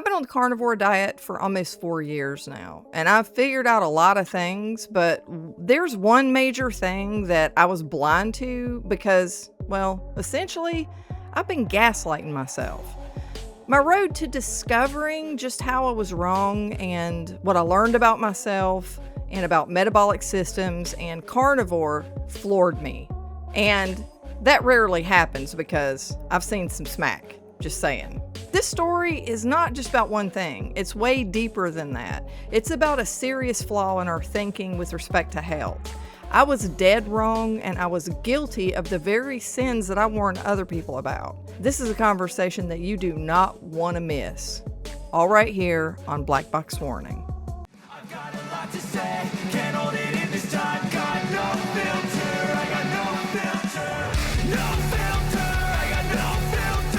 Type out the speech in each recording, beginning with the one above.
I've been on the carnivore diet for almost 4 years now, and I've figured out a lot of things, but there's one major thing that I was blind to because, well, essentially, I've been gaslighting myself. My road to discovering just how I was wrong and what I learned about myself and about metabolic systems and carnivore floored me. And that rarely happens because I've seen some smack, just saying. This story is not just about one thing. It's way deeper than that. It's about a serious flaw in our thinking with respect to health. I was dead wrong, and I was guilty of the very sins that I warned other people about. This is a conversation that you do not want to miss. All right here on Black Box Warning. I've got a lot to say, can't hold it in this time, got no filter, I got no filter, no filter, I got no filter,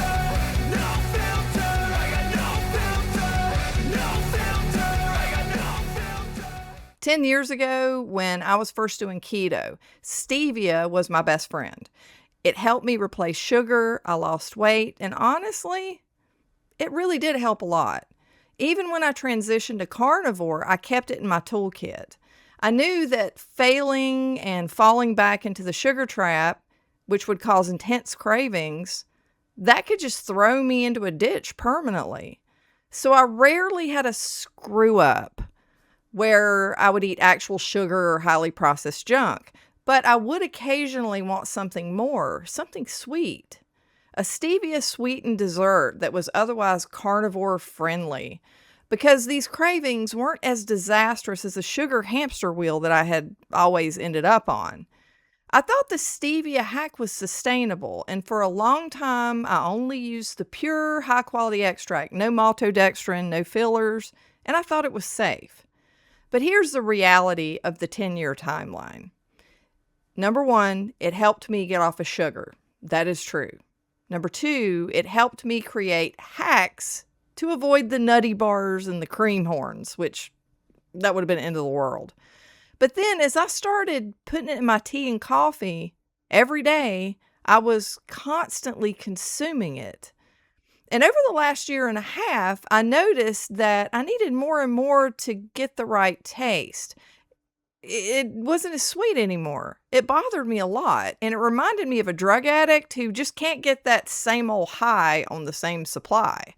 no filter, I got no filter, no filter, I got no filter. 10 years ago, when I was first doing keto, stevia was my best friend. It helped me replace sugar, I lost weight, and honestly, it really did help a lot. Even when I transitioned to carnivore, I kept it in my toolkit. I knew that failing and falling back into the sugar trap, which would cause intense cravings, that could just throw me into a ditch permanently. So I rarely had a screw up where I would eat actual sugar or highly processed junk, but I would occasionally want something more, something sweet. A stevia sweetened dessert that was otherwise carnivore friendly, because these cravings weren't as disastrous as the sugar hamster wheel that I had always ended up on. I thought the stevia hack was sustainable, and for a long time I only used the pure high quality extract, no maltodextrin, no fillers, and I thought it was safe. But here's the reality of the 10-year timeline. Number one, it helped me get off of sugar. That is true. Number two, it helped me create hacks to avoid the nutty bars and the cream horns, which that would have been the end of the world. But then as I started putting it in my tea and coffee every day, I was constantly consuming it. And over the last year and a half, I noticed that I needed more and more to get the right taste. It wasn't as sweet anymore. It bothered me a lot, and it reminded me of a drug addict who just can't get that same old high on the same supply.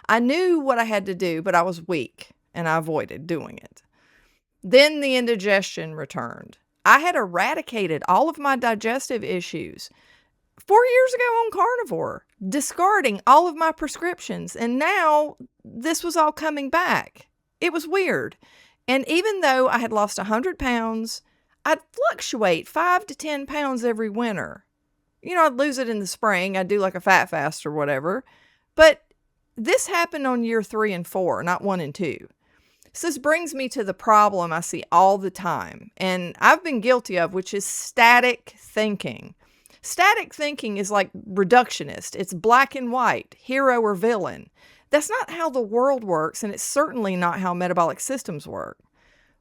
I knew what I had to do, but I was weak, and I avoided doing it. Then the indigestion returned. I had eradicated all of my digestive issues 4 years ago on carnivore, discarding all of my prescriptions, and now this was all coming back. It was weird. And even though I had lost 100 pounds, I'd fluctuate 5 to 10 pounds every winter. I'd lose it in the spring. I'd do like a fat fast or whatever. But this happened on year 3 and 4, not 1 and 2. So this brings me to the problem I see all the time, and I've been guilty of, which is static thinking. Static thinking is like reductionist. It's black and white, hero or villain. That's not how the world works, and it's certainly not how metabolic systems work.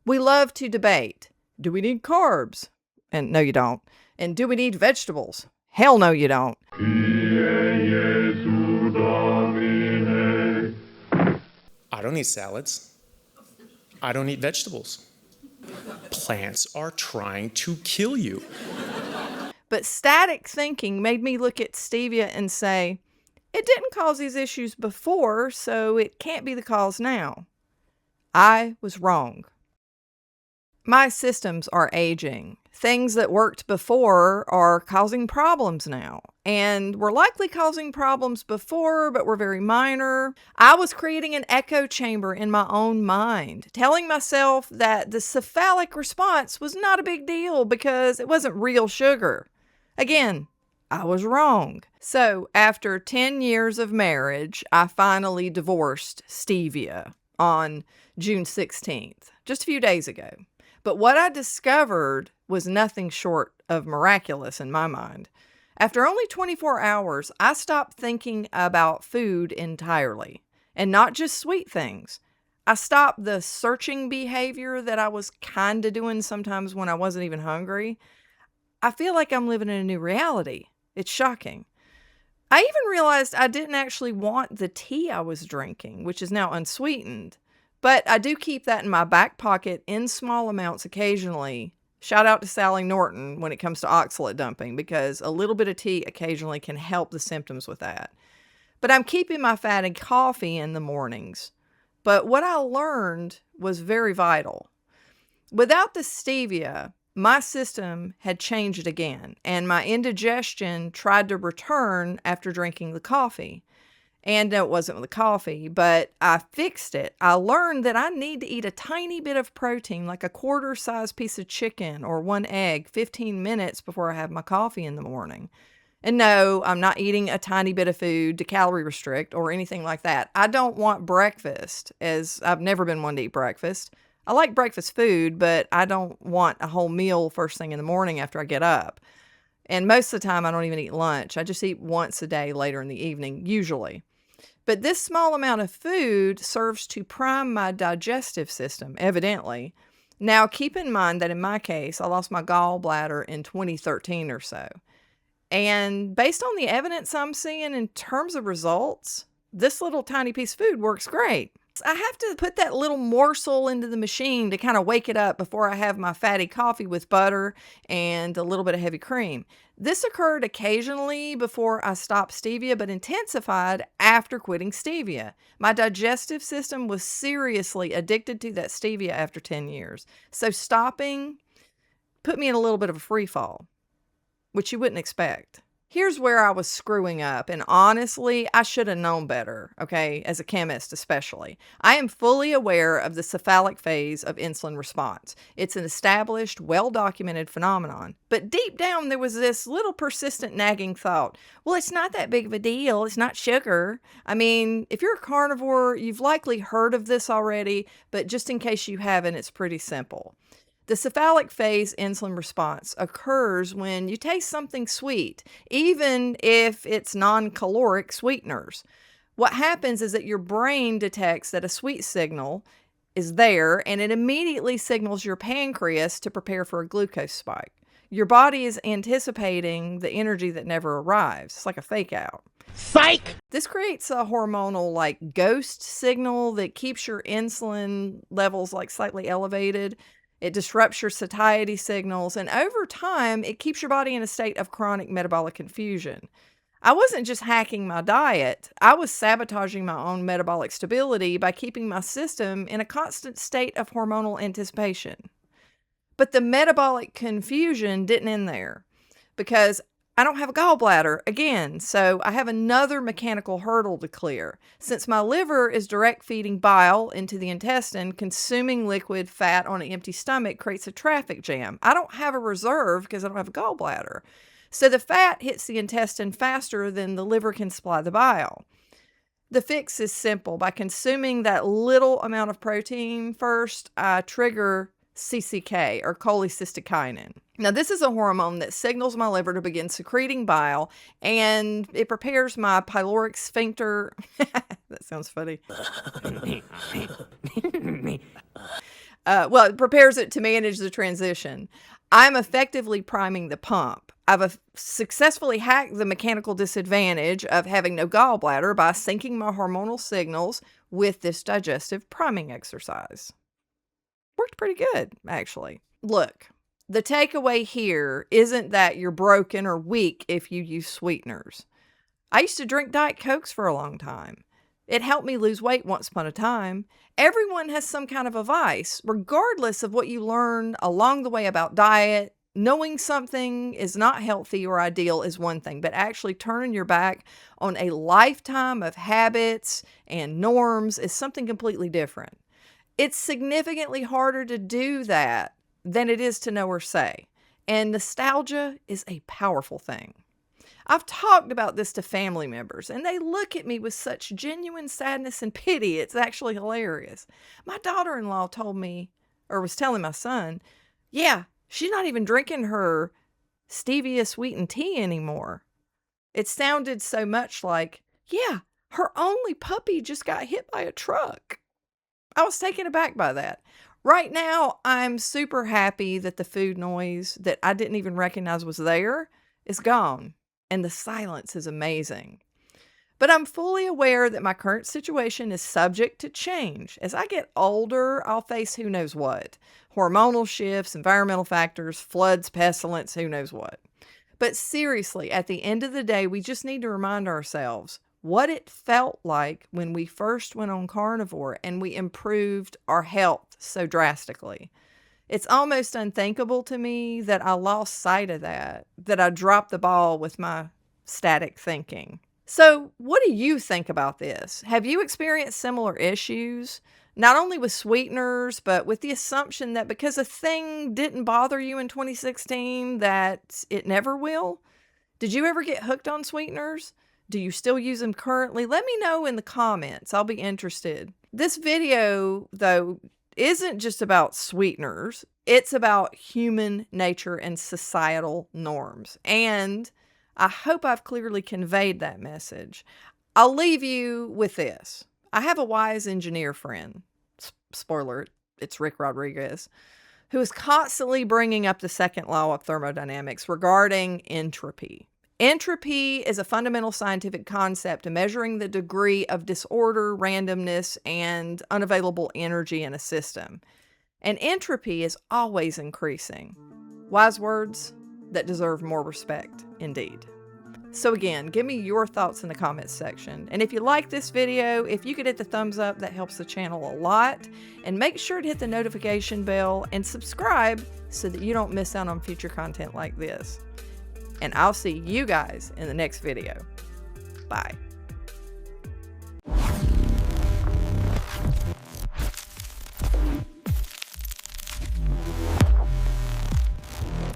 We love to debate. Do we need carbs? And no, you don't. And do we need vegetables? Hell no, you don't. I don't eat salads. I don't eat vegetables. Plants are trying to kill you. But static thinking made me look at stevia and say, it didn't cause these issues before, so it can't be the cause now. I was wrong. My systems are aging. Things that worked before are causing problems now, and were likely causing problems before, but were very minor. I was creating an echo chamber in my own mind, telling myself that the cephalic response was not a big deal because it wasn't real sugar. Again, I was wrong. So after 10 years of marriage, I finally divorced stevia on June 16th, just a few days ago. But what I discovered was nothing short of miraculous in my mind. After only 24 hours, I stopped thinking about food entirely, and not just sweet things. I stopped the searching behavior that I was kind of doing sometimes when I wasn't even hungry. I feel like I'm living in a new reality. It's shocking. I even realized I didn't actually want the tea I was drinking, which is now unsweetened. But I do keep that in my back pocket in small amounts occasionally. Shout out to Sally Norton when it comes to oxalate dumping, because a little bit of tea occasionally can help the symptoms with that. But I'm keeping my fatty coffee in the mornings. But what I learned was very vital. Without the stevia, my system had changed again, and my indigestion tried to return after drinking the coffee. And no, it wasn't the coffee, but I fixed it. I learned that I need to eat a tiny bit of protein, like a quarter-sized piece of chicken or one egg, 15 minutes before I have my coffee in the morning. And no, I'm not eating a tiny bit of food to calorie restrict or anything like that. I don't want breakfast, as I've never been one to eat breakfast. I like breakfast food, but I don't want a whole meal first thing in the morning after I get up. And most of the time, I don't even eat lunch. I just eat once a day later in the evening, usually. But this small amount of food serves to prime my digestive system, evidently. Now, keep in mind that in my case, I lost my gallbladder in 2013 or so. And based on the evidence I'm seeing in terms of results, this little tiny piece of food works great. I have to put that little morsel into the machine to kind of wake it up before I have my fatty coffee with butter and a little bit of heavy cream. This occurred occasionally before I stopped stevia, but intensified after quitting stevia. My digestive system was seriously addicted to that stevia after 10 years. So stopping put me in a little bit of a free fall, which you wouldn't expect. Here's where I was screwing up, and honestly, I should have known better, okay, as a chemist especially. I am fully aware of the cephalic phase of insulin response. It's an established, well-documented phenomenon. But deep down, there was this little persistent nagging thought, well, it's not that big of a deal. It's not sugar. I mean, if you're a carnivore, you've likely heard of this already, but just in case you haven't, it's pretty simple. The cephalic phase insulin response occurs when you taste something sweet, even if it's non-caloric sweeteners. What happens is that your brain detects that a sweet signal is there, and it immediately signals your pancreas to prepare for a glucose spike. Your body is anticipating the energy that never arrives. It's like a fake out. Psych! This creates a hormonal like ghost signal that keeps your insulin levels like slightly elevated. It disrupts your satiety signals, and over time, it keeps your body in a state of chronic metabolic confusion. I wasn't just hacking my diet, I was sabotaging my own metabolic stability by keeping my system in a constant state of hormonal anticipation. But the metabolic confusion didn't end there, because I don't have a gallbladder again, so I have another mechanical hurdle to clear. Since my liver is direct feeding bile into the intestine, consuming liquid fat on an empty stomach creates a traffic jam. I don't have a reserve because I don't have a gallbladder. So the fat hits the intestine faster than the liver can supply the bile. The fix is simple. By consuming that little amount of protein first, I trigger CCK, or cholecystokinin. Now, this is a hormone that signals my liver to begin secreting bile, and it prepares my pyloric sphincter. That sounds funny. It prepares it to manage the transition. I'm effectively priming the pump. I've successfully hacked the mechanical disadvantage of having no gallbladder by syncing my hormonal signals with this digestive priming exercise. Worked pretty good, actually. Look, the takeaway here isn't that you're broken or weak if you use sweeteners. I used to drink Diet Cokes for a long time. It helped me lose weight once upon a time. Everyone has some kind of a vice, regardless of what you learn along the way about diet. Knowing something is not healthy or ideal is one thing, but actually turning your back on a lifetime of habits and norms is something completely different. It's significantly harder to do that than it is to know or say. And nostalgia is a powerful thing. I've talked about this to family members, and they look at me with such genuine sadness and pity. It's actually hilarious. My daughter-in-law told me, or was telling my son, yeah, she's not even drinking her stevia sweetened tea anymore. It sounded so much like, yeah, her only puppy just got hit by a truck. I was taken aback by that. Right now, I'm super happy that the food noise that I didn't even recognize was there is gone. and the silence is amazing. But I'm fully aware that my current situation is subject to change. As I get older, I'll face who knows what. Hormonal shifts, environmental factors, floods, pestilence, who knows what. But seriously, at the end of the day, we just need to remind ourselves what it felt like when we first went on carnivore and we improved our health so drastically. It's almost unthinkable to me that I lost sight of that I dropped the ball with my static thinking. So, what do you think about this? Have you experienced similar issues? Not only with sweeteners, but with the assumption that because a thing didn't bother you in 2016, that it never will? Did you ever get hooked on sweeteners? Do you still use them currently? Let me know in the comments. I'll be interested. This video, though, isn't just about sweeteners. It's about human nature and societal norms. And I hope I've clearly conveyed that message. I'll leave you with this. I have a wise engineer friend, spoiler, it's Rick Rodriguez, who is constantly bringing up the second law of thermodynamics regarding entropy. Entropy is a fundamental scientific concept of measuring the degree of disorder, randomness, and unavailable energy in a system. And entropy is always increasing. Wise words that deserve more respect, indeed. So again, give me your thoughts in the comments section. And if you like this video, if you could hit the thumbs up, that helps the channel a lot. And make sure to hit the notification bell and subscribe so that you don't miss out on future content like this. And I'll see you guys in the next video. Bye.